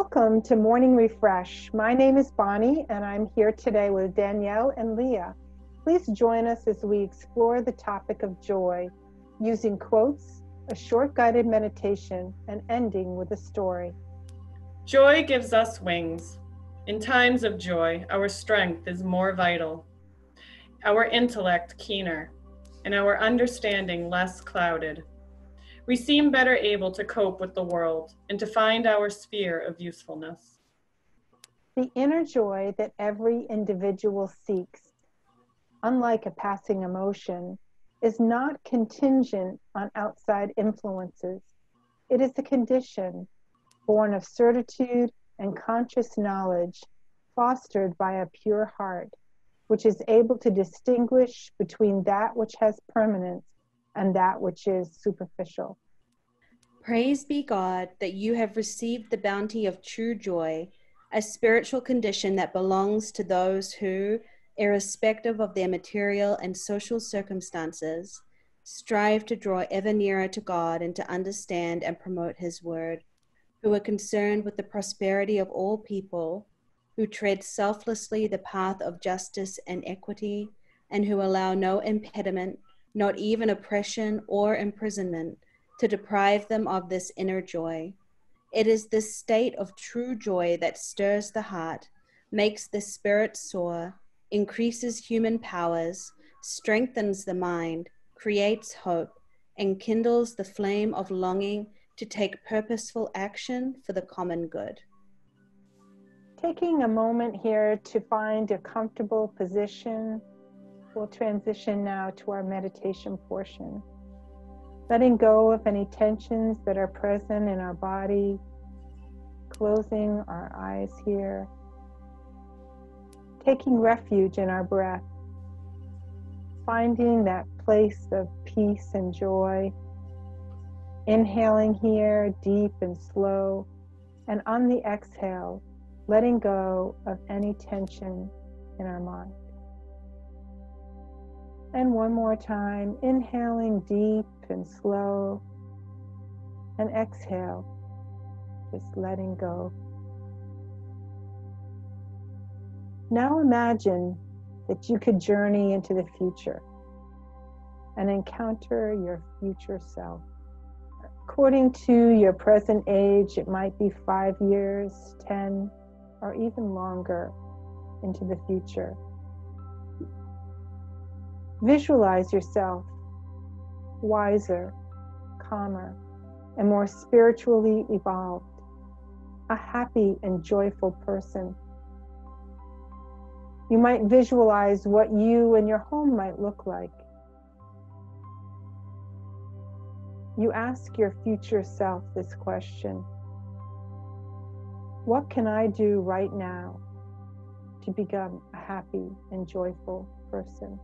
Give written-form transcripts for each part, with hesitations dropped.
Welcome to Morning Refresh. My name is Bonnie, and I'm here today with Danielle and Leah. Please join us as we explore the topic of joy, using quotes, a short guided meditation, and ending with a story. Joy gives us wings. In times of joy, our strength is more vital, our intellect keener, and our understanding less clouded. We seem better able to cope with the world and to find our sphere of usefulness. The inner joy that every individual seeks, unlike a passing emotion, is not contingent on outside influences. It is a condition born of certitude and conscious knowledge, fostered by a pure heart, which is able to distinguish between that which has permanence and that which is superficial. Praise be God that you have received the bounty of true joy, a spiritual condition that belongs to those who, irrespective of their material and social circumstances, strive to draw ever nearer to God and to understand and promote His word, who are concerned with the prosperity of all people, who tread selflessly the path of justice and equity, and who allow no impediment, not even oppression or imprisonment, to deprive them of this inner joy. It is this state of true joy that stirs the heart, makes the spirit soar, increases human powers, strengthens the mind, creates hope, and kindles the flame of longing to take purposeful action for the common good. Taking a moment here to find a comfortable position, we'll transition now to our meditation portion. Letting go of any tensions that are present in our body, closing our eyes here, taking refuge in our breath, finding that place of peace and joy, inhaling here deep and slow, and on the exhale, letting go of any tension in our mind. And one more time, inhaling deep and slow, and exhale, just letting go. Now imagine that you could journey into the future and encounter your future self. According to your present age, it might be 5 years, 10, or even longer into the future. Visualize yourself wiser, calmer, and more spiritually evolved, a happy and joyful person. You might visualize what you and your home might look like. You ask your future self this question: what can I do right now to become a happy and joyful person?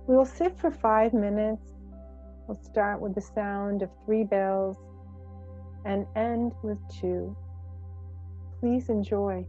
We will sit for 5 minutes. We'll start with the sound of 3 bells and end with 2. Please enjoy.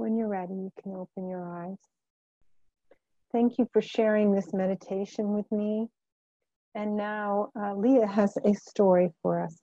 When you're ready, you can open your eyes. Thank you for sharing this meditation with me. And now Leah has a story for us.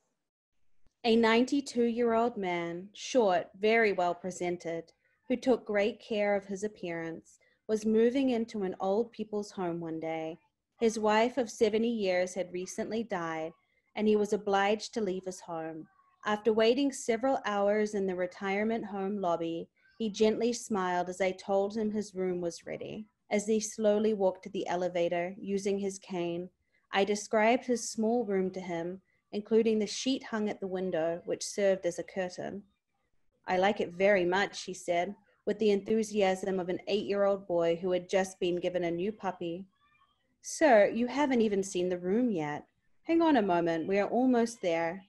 A 92-year-old man, short, very well presented, who took great care of his appearance, was moving into an old people's home one day. His wife of 70 years had recently died, and he was obliged to leave his home. After waiting several hours in the retirement home lobby, he gently smiled as I told him his room was ready. As he slowly walked to the elevator, using his cane, I described his small room to him, including the sheet hung at the window, which served as a curtain. "I like it very much," he said, with the enthusiasm of an 8-year-old boy who had just been given a new puppy. "Sir, you haven't even seen the room yet. Hang on a moment, we are almost there."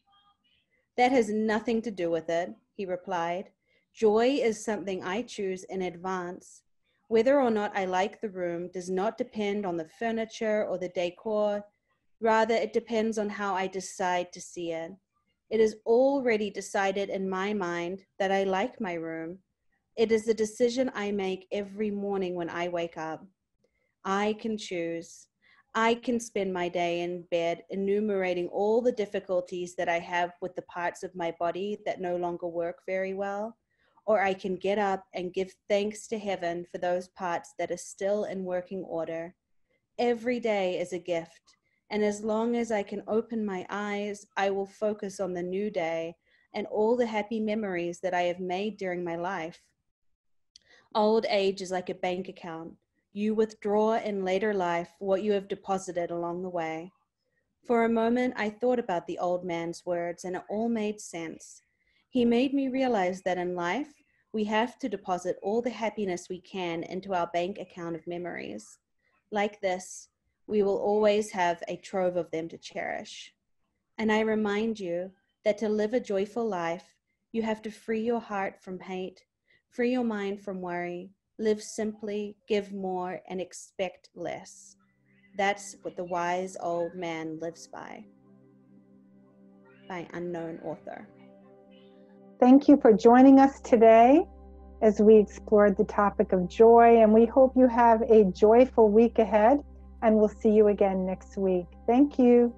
"That has nothing to do with it," he replied. "Joy is something I choose in advance. Whether or not I like the room does not depend on the furniture or the decor. Rather, it depends on how I decide to see it. It is already decided in my mind that I like my room. It is the decision I make every morning when I wake up. I can choose. I can spend my day in bed enumerating all the difficulties that I have with the parts of my body that no longer work very well, or I can get up and give thanks to heaven for those parts that are still in working order. Every day is a gift, and as long as I can open my eyes, I will focus on the new day and all the happy memories that I have made during my life. Old age is like a bank account. You withdraw in later life what you have deposited along the way. For a moment, I thought about the old man's words, and it all made sense. He made me realize that in life, we have to deposit all the happiness we can into our bank account of memories. Like this, we will always have a trove of them to cherish. And I remind you that to live a joyful life, you have to free your heart from hate, free your mind from worry, live simply, give more, and expect less. That's what the wise old man lives by unknown author. Thank you for joining us today as we explored the topic of joy, and we hope you have a joyful week ahead, and we'll see you again next week. Thank you.